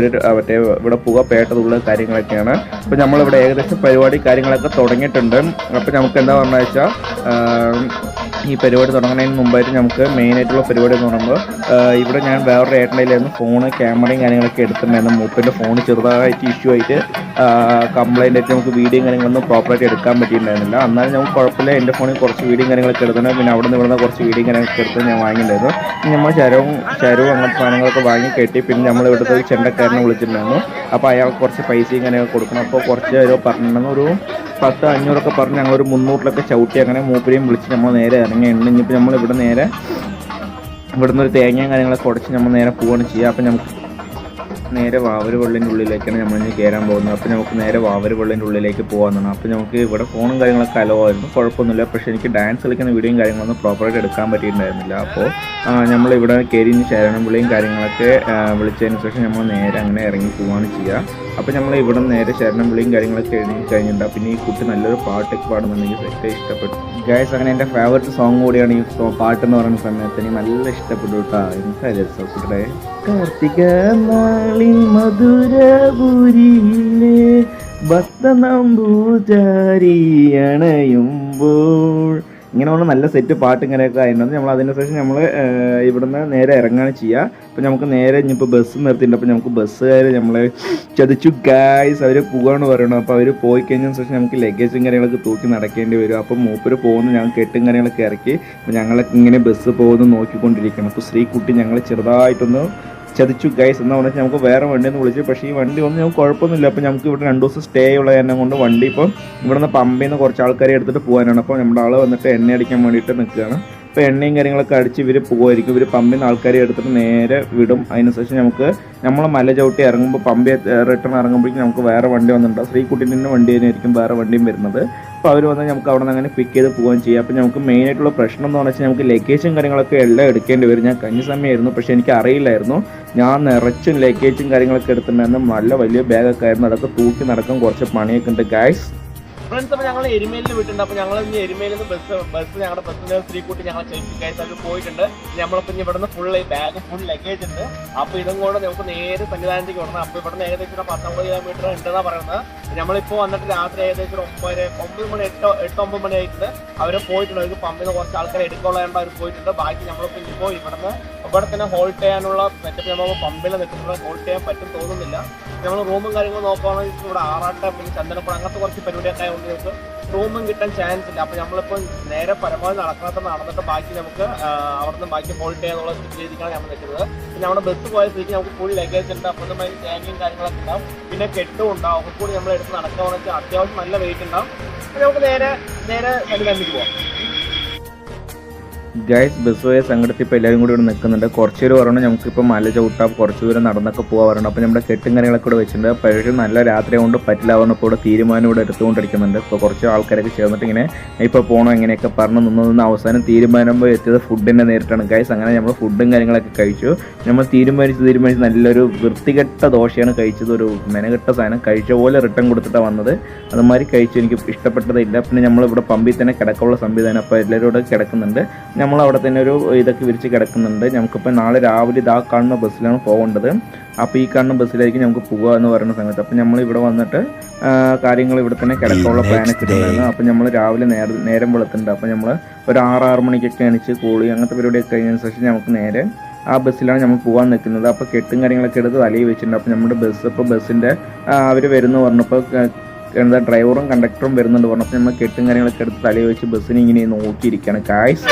മറ്റേ ഇവിടെ പോകുക പേട്ടതുള്ള കാര്യങ്ങളൊക്കെയാണ്. അപ്പോൾ നമ്മളിവിടെ ഏകദേശം പരിപാടി കാര്യങ്ങളൊക്കെ തുടങ്ങിയിട്ടുണ്ട്. അപ്പോൾ നമുക്ക് എന്താ പറഞ്ഞു വെച്ചാൽ ഈ പരിപാടി തുടങ്ങുന്നതിന് മുമ്പായിട്ട് നമുക്ക് മെയിനായിട്ടുള്ള പരിപാടി എന്ന് പറയുമ്പോൾ ഇവിടെ ഞാൻ വേറൊരു ഏട്ടൻ്റെയിലായിരുന്നു ഫോണ് ക്യാമറയും കാര്യങ്ങളൊക്കെ എടുത്തിട്ടുണ്ടായിരുന്നു. മൂപ്പിൻ്റെ ഫോൺ ചെറുതായിട്ട് ഇഷ്യൂ ആയിട്ട് കംപ്ലൈൻ്റ് ആയിട്ട് നമുക്ക് വീഡിയോയും കാര്യങ്ങളൊന്നും പ്രോപ്പറായിട്ട് എടുക്കാൻ പറ്റിയിട്ടുണ്ടായിരുന്നില്ല. എന്നാലും നമുക്ക് കുഴപ്പമില്ല, എൻ്റെ ഫോണിൽ കുറച്ച് വീഡിയോയും കാര്യങ്ങളൊക്കെ എടുത്തിട്ടുണ്ട്. പിന്നെ അവിടെ നിന്ന് ഇവിടുന്ന് കുറച്ച് വീഡിയോയും കാര്യങ്ങളൊക്കെ എടുത്ത് ഞാൻ വാങ്ങിയിട്ടുണ്ടായിരുന്നു. നമ്മൾ ചരവും അങ്ങനത്തെ സാധനങ്ങളൊക്കെ വാങ്ങി കെട്ടി. പിന്നെ നമ്മൾ ഇവിടുത്തെ ഒരു ചെണ്ടക്കാരനെ വിളിച്ചിട്ടുണ്ടായിരുന്നു. അപ്പോൾ അയാൾക്ക് കുറച്ച് പൈസയും കാര്യങ്ങളൊക്കെ കൊടുക്കണം. അപ്പോൾ കുറച്ച് പറഞ്ഞിട്ടുണ്ടെന്ന് ഒരു 10-500 പറഞ്ഞ് ഞങ്ങളൊരു 300 ചവിട്ടി അങ്ങനെ മൂപ്പരെയും വിളിച്ച് നമ്മൾ നേരെ ഇറങ്ങിയിട്ടുണ്ട്. ഇനിയിപ്പോൾ നമ്മൾ ഇവിടുന്ന് ഒരു തേങ്ങയും കാര്യങ്ങളൊക്കെ ഉടച്ച് നമ്മൾ നേരെ പോവുകയാണ് ചെയ്യുക. അപ്പോൾ നമുക്ക് നേരെ വാവരുവള്ളിൻ്റെ ഉള്ളിലേക്കാണ് നമ്മളിനി കയറാൻ പോകുന്നത്. അപ്പോൾ നമുക്ക് നേരെ വാവരുവള്ളിൻ്റെ ഉള്ളിലേക്ക് പോകാമെന്നാണ്. അപ്പോൾ നമുക്ക് ഇവിടെ ഫോണും കാര്യങ്ങളൊക്കെ അലവായിരുന്നു, കുഴപ്പമൊന്നുമില്ല. പക്ഷേ എനിക്ക് ഡാൻസ് കളിക്കുന്ന വീഡിയോയും കാര്യങ്ങളൊന്നും പ്രോപ്പറായിട്ട് എടുക്കാൻ പറ്റിയിട്ടുണ്ടായിരുന്നില്ല. അപ്പോൾ നമ്മളിവിടെ കയറിന് ശരണംവിളിയും കാര്യങ്ങളൊക്കെ വിളിച്ചതിന് ശേഷം നമ്മൾ നേരെ അങ്ങനെ ഇറങ്ങി പോവുകയാണ് ചെയ്യുക. അപ്പോൾ നമ്മൾ ഇവിടെ നേരെ ശരണംവിളിയും കാര്യങ്ങളൊക്കെ എഴുതി കഴിഞ്ഞിട്ടുണ്ട്. പിന്നെ ഈ കുട്ടി നല്ലൊരു പാട്ടൊക്കെ പാടുന്നുണ്ടെങ്കിൽ സെറ്റ് ഇഷ്ടപ്പെട്ടു ഗൈസ്. അങ്ങനെ എൻ്റെ ഫേവററ്റ് സോങ് കൂടിയാണ് ഈ പാട്ടെന്ന് പറയുന്ന സമയത്ത് എനിക്ക് നല്ല ഇഷ്ടപ്പെട്ടു കേട്ടോ. എനിക്കറിയാം സോക്കിട്ടെ കാർത്തിക നാളിൽ മധുരപുരിയിലെ ഭക്തനമ്പൂചാരി അണയുമ്പോൾ ഇങ്ങനെയുള്ള നല്ല സെറ്റ് പാട്ട് ഇങ്ങനെയൊക്കെ ആയിരുന്നു. നമ്മൾ അതിന് ശേഷം നമ്മൾ ഇവിടുന്ന് നേരെ ഇറങ്ങാണ് ചെയ്യുക. അപ്പോൾ നമുക്ക് നേരെ ഇനിയിപ്പോൾ ബസ് നിർത്തിയിട്ടുണ്ട്. അപ്പോൾ നമുക്ക് ബസ്സുകാർ നമ്മളെ ചതിച്ചു ഗായ്സ്, അവർ പോകാമെന്ന് പറയണം. അപ്പോൾ അവർ പോയി കഴിഞ്ഞതിന് ശേഷം നമുക്ക് ലഗേജും കാര്യങ്ങളൊക്കെ തൂക്കി നടക്കേണ്ടി വരും. അപ്പോൾ മൂപ്പര് പോകുന്ന ഞങ്ങൾ കെട്ടും കാര്യങ്ങളൊക്കെ ഇറക്കി. അപ്പോൾ ഞങ്ങളൊക്കെ ഇങ്ങനെ ബസ് പോകുന്നത് നോക്കിക്കൊണ്ടിരിക്കണം. അപ്പോൾ ശ്രീകുട്ടി ഞങ്ങൾ ചെറുതായിട്ടൊന്ന് ചതിച്ചു ഗൈസ് എന്ന് പറഞ്ഞാൽ നമുക്ക് വേറെ വണ്ടിയൊന്ന് വിളിച്ചു. പക്ഷേ ഈ വണ്ടി ഒന്നും നമുക്ക് കുഴപ്പമൊന്നുമില്ല. അപ്പോൾ നമുക്ക് ഇവിടെ 2 ദിവസം സ്റ്റേ ഉള്ള എന്നെ കൊണ്ട് വണ്ടി ഇപ്പം ഇവിടുന്ന് പമ്പയിൽ നിന്ന് കുറച്ച് ആൾക്കാരെ എടുത്തിട്ട് പോകാനാണ്. അപ്പോൾ നമ്മുടെ ആൾ വന്നിട്ട് എണ്ണ അടിക്കാൻ വേണ്ടിയിട്ട് നിൽക്കുകയാണ്. ഇപ്പോൾ എണ്ണയും കാര്യങ്ങളൊക്കെ അടിച്ച് ഇവർ പോകുമായിരിക്കും. ഇവർ പമ്പിൽ നിന്ന് ആൾക്കാരെ എടുത്തിട്ട് നേരെ വിടും. അതിനുശേഷം നമ്മൾ മല ചവിട്ടി ഇറങ്ങുമ്പോൾ പമ്പിൽ റിട്ടേൺ ഇറങ്ങുമ്പോഴേക്കും നമുക്ക് വേറെ വണ്ടി വന്നിട്ടുണ്ട്. ശ്രീകുട്ടീൻ്റെ വണ്ടി തന്നെയായിരിക്കും വേറെ വണ്ടിയും വരുന്നത്. അപ്പോൾ അവർ വന്നാൽ നമുക്ക് അവിടെ നിന്ന് അങ്ങനെ പിക്ക് ചെയ്ത് പോവുകയും ചെയ്യാം. അപ്പോൾ നമുക്ക് മെയിനായിട്ടുള്ള പ്രശ്നം എന്ന് പറഞ്ഞാൽ നമുക്ക് ലഗേജും കാര്യങ്ങളൊക്കെ എല്ലാം എടുക്കേണ്ടി വരും. ഞാൻ കഴിഞ്ഞ സമയമായിരുന്നു, പക്ഷേ എനിക്ക് അറിയില്ലായിരുന്നു. ഞാൻ നിറച്ചും ലഗേജും കാര്യങ്ങളൊക്കെ എടുത്തിട്ടുണ്ടായിരുന്നു. നല്ല വലിയ ബാഗൊക്കെ ആയിരുന്നു. അതൊക്കെ തൂക്കി നടക്കാൻ കുറച്ച് പണിയൊക്കെ ഉണ്ട് ഗൈസ്. ഫ്രണ്ട്സ്, അപ്പോൾ ഞങ്ങൾ എരുമേലിൽ വിട്ടിട്ടുണ്ട്. അപ്പോൾ ഞങ്ങൾ ഇനി എരുമേലിൽ നിന്ന് ബസ് ഞങ്ങളുടെ ബസ്സിൻ്റെ ശ്രീകുട്ടി ഞങ്ങൾ ഗൈസ് അതിൽ പോയിട്ടുണ്ട്. നമ്മളിപ്പോൾ ഇവിടെ നിന്ന് ഫുൾ ബാഗ് ഫുൾ ലഗേജ് ഉണ്ട്. അപ്പോൾ ഇതും കൊണ്ട് നമുക്ക് നേരെ സന്നിധാനത്തേക്ക് വിടണം. അപ്പോൾ ഇവിടെ നിന്ന് ഏകദേശം 19 കിലോമീറ്റർ ഉണ്ടെന്നാണ് പറയുന്നത്. നമ്മളിപ്പോൾ വന്നിട്ട് രാത്രി ഏകദേശം 9 മണി 8-9 മണി ആയിട്ടുണ്ട്. അവർ പോയിട്ടുണ്ട്. അവർക്ക് പമ്പിൽ നിന്ന് കുറച്ച് ആൾക്കാർ എടുക്കാനുള്ളതുകൊണ്ട് അവർ പോയിട്ടുണ്ട്. ബാക്കി നമ്മളിപ്പോൾ ഇനിയിപ്പോൾ ഇവിടെ തന്നെ ഹോൾഡ് ചെയ്യാനുള്ള സെറ്റപ്പ് നമ്മൾ പമ്പിൽ നിൽക്കുന്നത് ഹോൾഡ് ചെയ്യാൻ പറ്റും തോന്നുന്നില്ല. നമ്മൾ റൂമും കാര്യങ്ങളും നോക്കുകയാണെങ്കിൽ ഇവിടെ ആറാട്ട പിന്നെ ചന്ദനപ്പുഴ അങ്ങനത്തെ കുറച്ച് പരിപാടിയൊക്കെ ആയതുകൊണ്ട് നമുക്ക് റൂമും കിട്ടാൻ ചാൻസ് ഇല്ല. അപ്പോൾ നമ്മളിപ്പോൾ നേരെ പരമാവധി നടന്നിട്ട് ബാക്കി നമുക്ക് അവിടെ നിന്ന് ബാക്കി ഹോൾഡ് ചെയ്യാനുള്ള രീതിക്കാണ് നമ്മൾ നിൽക്കുന്നത്. പിന്നെ നമ്മുടെ ബസ് പോയ സ്ഥിതിക്ക് നമുക്ക് ഫുൾ ലഗേജ് ഉണ്ട്. അപ്പോൾ നമ്മൾ ടാങ്കിയും കാര്യങ്ങളൊക്കെ ഉണ്ടാവും. പിന്നെ കെട്ടും ഉണ്ടാവും. ഒക്കെ കൂടി നമ്മൾ എടുത്ത് നടക്കാമെന്ന് വെച്ചാൽ അത്യാവശ്യം നല്ല വെയിറ്റ് ഉണ്ടാവും. അപ്പോൾ നമുക്ക് നേരെ സന്നിധാനത്തേക്ക് പോകാം. ഗൈസ്, ബസ് പോയ സങ്കടത്തിൽ ഇപ്പോൾ എല്ലാവരും കൂടി ഇവിടെ നിൽക്കുന്നുണ്ട്. കുറച്ച് പേര് പറഞ്ഞാൽ നമുക്കിപ്പോൾ മല ചവിട്ടാം, കുറച്ച് ദൂരം നടന്നൊക്കെ പോകാൻ പറഞ്ഞു. അപ്പോൾ നമ്മുടെ കെട്ടും കാര്യങ്ങളൊക്കെ ഇവിടെ വെച്ചിട്ടുണ്ട്. പക്ഷേ നല്ല രാത്രി കൊണ്ട് പറ്റില്ല പറഞ്ഞപ്പോൾ ഇവിടെ തീരുമാനം ഇവിടെ എടുത്തുകൊണ്ടിരിക്കുന്നുണ്ട്. ഇപ്പോൾ കുറച്ച് ആൾക്കാരൊക്കെ ചേർന്നിട്ട് ഇങ്ങനെ ഇപ്പോൾ പോകണം ഇങ്ങനെയൊക്കെ പറഞ്ഞ് നിന്ന് അവസാനം തീരുമാനം എത്തിയത് ഫുഡിൻ്റെ നേരിട്ടാണ് ഗൈസ്. അങ്ങനെ നമ്മൾ ഫുഡും കാര്യങ്ങളൊക്കെ കഴിച്ചു. നമ്മൾ തീരുമാനിച്ച് നല്ലൊരു വൃത്തികെട്ട ദോശയാണ് കഴിച്ചത്. ഒരു മെനകെട്ട സാധനം കഴിച്ച പോലെ റിട്ടേൺ കൊടുത്തിട്ടാണ് വന്നത്. അതുമാതിരി കഴിച്ചു, എനിക്ക് ഇഷ്ടപ്പെട്ടതില്ല. പിന്നെ നമ്മളിവിടെ പമ്പിൽ തന്നെ കിടക്കാനുള്ള സംവിധാനം അപ്പോൾ എല്ലാവരും ഇവിടെ കിടക്കുന്നുണ്ട്. നമ്മളവിടെ തന്നെ ഒരു ഇതൊക്കെ വിരിച്ച് കിടക്കുന്നുണ്ട്. നമുക്കിപ്പോൾ നാളെ രാവിലെ ഇതാ കാണുന്ന ബസ്സിലാണ് പോകേണ്ടത്. അപ്പോൾ ഈ കാണുന്ന ബസ്സിലായിരിക്കും നമുക്ക് പോകുക എന്ന് പറയുന്ന സമയത്ത്. അപ്പോൾ നമ്മൾ ഇവിടെ വന്നിട്ട് കാര്യങ്ങൾ ഇവിടെ തന്നെ കിടക്കാനുള്ള പ്ലാനൊക്കെ ഇടുമായിരുന്നു. അപ്പോൾ നമ്മൾ രാവിലെ നേരം വെളുത്തുണ്ട്. അപ്പോൾ നമ്മൾ ഒരു 6 മണിക്കൊക്കെ എണിച്ച് കൂളി അങ്ങനത്തെ പരിപാടിയൊക്കെ കഴിഞ്ഞതിന് ശേഷം നമുക്ക് നേരെ ആ ബസ്സിലാണ് നമ്മൾ പോകാൻ നിൽക്കുന്നത്. അപ്പോൾ കെട്ടും കാര്യങ്ങളൊക്കെ എടുത്ത് തലയിൽ വെച്ചിട്ടുണ്ട്. അപ്പോൾ നമ്മുടെ ബസ്സിൻ്റെ അവർ വരുന്നു പറഞ്ഞപ്പോൾ എന്താ ഡ്രൈവറും കണ്ടക്ടറും വരുന്നുണ്ട് പറഞ്ഞപ്പോൾ നമ്മൾ കെട്ടും കാര്യങ്ങളൊക്കെ എടുത്ത് തലയിൽ വെച്ച് ബസ്സിന് ഇങ്ങനെ നോക്കിയിരിക്കുകയാണ് ഗൈസ്.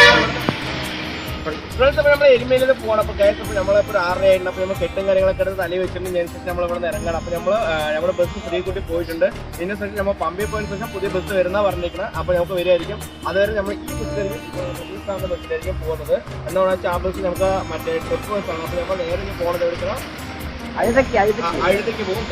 നമ്മൾ എരുമേലിൽ പോകണം. അപ്പോൾ ഗൈസ് അപ്പോൾ നമ്മളിപ്പോൾ 6 ആയിട്ടുണ്ട്. അപ്പോൾ നമ്മൾ കെട്ടും കാര്യങ്ങളൊക്കെ എടുത്ത് തലയിൽ വെച്ചിട്ടുണ്ട്. അതിനനുസരിച്ച് നമ്മളിവിടെ നിന്ന് ഇറങ്ങണം. അപ്പോൾ നമ്മുടെ ബസ് ശ്രീകുട്ടി പോയിട്ടുണ്ട്. ഇതിനനുസരിച്ച് നമ്മൾ പമ്പിൽ പോയതിനു ശേഷം പുതിയ ബസ് വരുന്ന പറഞ്ഞിരിക്കണം. അപ്പോൾ നമുക്ക് വരുമായിരിക്കും. അതുവരെ നമ്മൾ ഈ ബസ്സിലായിരിക്കും പോകുന്നത്. എന്താണെന്ന് വെച്ചാൽ ആ ബസ് നമുക്ക് മറ്റേ ട്രിപ്പ് ബസ്സാണ്. അപ്പോൾ നമ്മൾ നേരെ പോകുന്നത് എടുക്കണം അഴുതിക്ക് പോകും.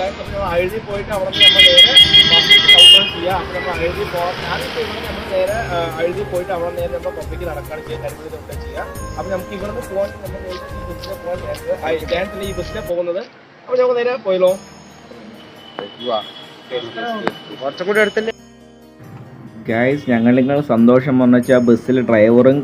അഴുതി പോയിട്ട് അവിടെ നിന്ന് നമ്മൾ നേരെ പബ്ലിക്ക് കൗണ്ടർ ചെയ്യുക. അപ്പോൾ നമ്മൾ അഴുതി പോകാൻ ഞാനിപ്പോൾ ഇവിടെ നമ്മൾ നേരെ അഴുതി പോയിട്ട് അവിടെ നേരെ നമ്മൾ പബ്ലിക്ക് നടക്കുകയാണ് ചെയ്യുക, കാര്യങ്ങളൊക്കെ ചെയ്യുക. അപ്പോൾ നമുക്ക് ഇവിടെ നിന്ന് പോകാൻ നമ്മൾ ഈ ബസ്സിലെ പോകാൻ ചാൻസിൽ ഈ ബസ്സിലെ പോകുന്നത്. അപ്പോൾ നമുക്ക് നേരെ പോയല്ലോ. കുറച്ചും കൂടി അടുത്തല്ലേ ഗൈസ്. ഞങ്ങൾ സന്തോഷം എന്ന് വെച്ചാൽ ബസ്സിൽ ഡ്രൈവറും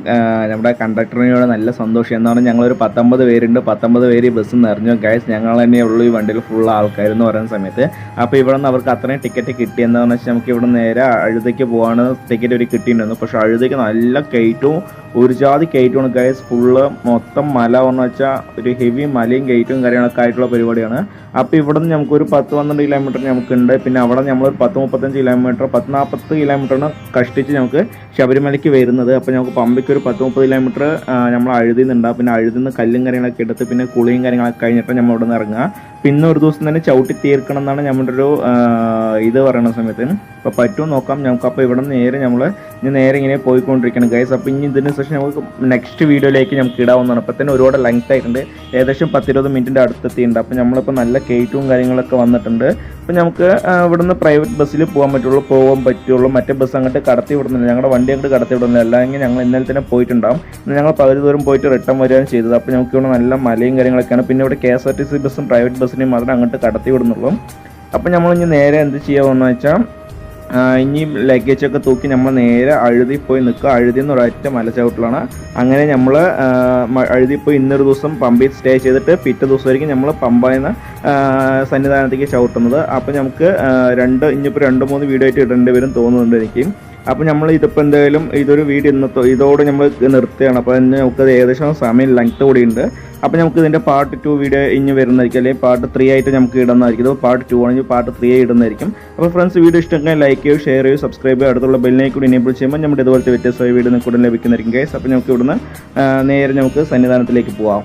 നമ്മുടെ കണ്ടക്ടറിനോട് നല്ല സന്തോഷം. എന്നാണ് ഞങ്ങളൊരു 19 പേരുണ്ട്. 19 പേര് ഈ ബസ് നിറഞ്ഞു ഗൈസ്. ഞങ്ങൾ തന്നെ ഉള്ളൂ ഈ വണ്ടിയിൽ ഫുൾ ആൾക്കാരെന്ന് പറയുന്ന സമയത്ത്. അപ്പോൾ ഇവിടെ നിന്ന് അവർക്ക് അത്രയും ടിക്കറ്റ് കിട്ടി. എന്താണെന്ന് വെച്ചാൽ നമുക്ക് ഇവിടെ നേരെ അഴുതയ്ക്ക് പോകാണ് ടിക്കറ്റ് ഒരു കിട്ടിയിട്ടുണ്ടായിരുന്നു. പക്ഷേ അഴുതയ്ക്ക് നല്ല കയറ്റവും ഒരു ജാതി കയറ്റമാണ് ഗൈസ്. ഫുള്ള് മൊത്തം മല എന്ന് വെച്ചാൽ ഒരു ഹെവി മലയും കയറ്റവും കാര്യങ്ങളൊക്കെ ആയിട്ടുള്ള പരിപാടിയാണ്. അപ്പോൾ ഇവിടെ നിന്ന് നമുക്കൊരു 10-12 കിലോമീറ്റർ നമുക്കുണ്ട്. പിന്നെ അവിടെ നമ്മളൊരു 10-35 കിലോമീറ്റർ 10-40 കിലോമീറ്ററാണ് കഷ്ടിച്ച് നമുക്ക് ശബരിമലയ്ക്ക് വരുന്നത്. അപ്പോൾ നമുക്ക് പമ്പയ്ക്ക് ഒരു 10-30 കിലോമീറ്റർ നമ്മൾ അഴുതിന്നുണ്ടാവും. പിന്നെ അഴുതിന്ന് കല്ലും കാര്യങ്ങളൊക്കെ എടുത്ത് പിന്നെ കുളിയും കാര്യങ്ങളൊക്കെ കഴിഞ്ഞിട്ട് നമ്മൾ ഇവിടെ നിന്ന് ഇറങ്ങുക. പിന്നെ ഒരു ദിവസം തന്നെ ചവിട്ടി തീർക്കണം എന്നാണ് നമ്മുടെ ഒരു ഇത് പറയുന്ന സമയത്ത്. അപ്പോൾ പറ്റുമോ നോക്കാം നമുക്ക്. അപ്പോൾ ഇവിടെ നിന്ന് നേരെ ഇങ്ങനെ പോയിക്കൊണ്ടിരിക്കണം ഗൈസ്. അപ്പോൾ ഇനി ഇതിന് ശേഷം നമുക്ക് നെക്സ്റ്റ് വീഡിയോയിലേക്ക് നമുക്ക് ഇടാവുന്നതാണ്. അപ്പോൾ തന്നെ ഒരുപാട് ലെങ്ത് ആയിട്ടുണ്ട്. ഏകദേശം 10-20 മിനിറ്റിൻ്റെ അടുത്തെത്തിയിട്ടുണ്ട്. അപ്പോൾ നമ്മളിപ്പോൾ നല്ല കയറ്റവും കാര്യങ്ങളൊക്കെ വന്നിട്ടുണ്ട്. അപ്പോൾ നമുക്ക് ഇവിടുന്ന് പ്രൈവറ്റ് ബസ്സിൽ പോകാൻ പറ്റുള്ളൂ. മറ്റേ ബസ് അങ്ങോട്ട് കടത്തി വിടുന്നില്ല. ഞങ്ങളുടെ വണ്ടി അങ്ങോട്ട് കടത്തി വിടുന്നില്ല. അല്ലെങ്കിൽ ഞങ്ങൾ ഇന്നലെ തന്നെ പോയിട്ടുണ്ടാകും. ഞങ്ങൾ പകുതി ദൂരം പോയിട്ട് റിട്ടേൺ വരികയാണ് ചെയ്തത്. അപ്പോൾ നമുക്ക് ഇവിടെ നല്ല മലയും കാര്യങ്ങളൊക്കെയാണ്. പിന്നെ ഇവിടെ KSRTC ബസ്സും പ്രൈവറ്റ് ബസ്സിനെയും മാത്രമേ അങ്ങോട്ട് കടത്തി വിടുന്നുള്ളൂ. അപ്പോൾ നമ്മളിനി നേരെ എന്ത് ചെയ്യാമെന്ന് വെച്ചാൽ ഇനി ലഗേജൊക്കെ തൂക്കി നമ്മൾ നേരെ അഴുതി പോയി നിൽക്കുക. അഴുതി എന്ന് ഒരൊറ്റ മലച്ചവിട്ടിലാണ്. അങ്ങനെ നമ്മൾ അഴുതി പോയി ഇന്നൊരു ദിവസം പമ്പിൽ സ്റ്റേ ചെയ്തിട്ട് പിറ്റേ ദിവസമായിരിക്കും നമ്മൾ പമ്പയിൽ നിന്ന് സന്നിധാനത്തേക്ക് ചവിട്ടുന്നത്. അപ്പോൾ നമുക്ക് ഇനിയിപ്പോൾ 2-3 വീഡിയോ ആയിട്ട് ഇടേണ്ടി വരും തോന്നുന്നുണ്ട് എനിക്ക്. അപ്പോൾ നമ്മൾ ഇതിപ്പോൾ എന്തായാലും ഇതൊരു വീഡിയോ ഇതോടെ നമ്മൾ നിർത്തുകയാണ്. അപ്പോൾ അതിന് നമുക്കത് ഏകദേശം സമയം ലെങ്ത് കൂടിയുണ്ട്. അപ്പോൾ നമുക്ക് ഇതിൻ്റെ പാർട്ട് 2 വീഡിയോ ഇനി വരുന്നതായിരിക്കും, അല്ലെങ്കിൽ പാർട്ട് 3 ആയിട്ട് നമുക്ക് ഇടുന്നതായിരിക്കും. ഇത് പാർട്ട് 2 ആണെങ്കിൽ പാർട്ട് 3 ആയി ഇടുന്നതായിരിക്കും. അപ്പോൾ ഫ്രണ്ട്സ്, വീഡിയോ ഇഷ്ടമെങ്കിൽ ലൈക്ക് ചെയ്യുക, ഷെയർ ചെയ്യുക, സബ്സ്ക്രൈബ് ചെയ്യുക, അടുത്തുള്ള ബെല്ലിനെ കൂടി എനേബിൾ ചെയ്യുമ്പോൾ നമ്മുടെ ഇതുപോലത്തെ വ്യത്യസ്തമായ വീഡിയോ കൂടുതൽ ലഭിക്കുന്നതായിരിക്കും ഗൈസ്. അപ്പോൾ നമുക്ക് ഇവിടുന്ന് നേരെ നമുക്ക് സന്നിധാനത്തിലേക്ക് പോകാം.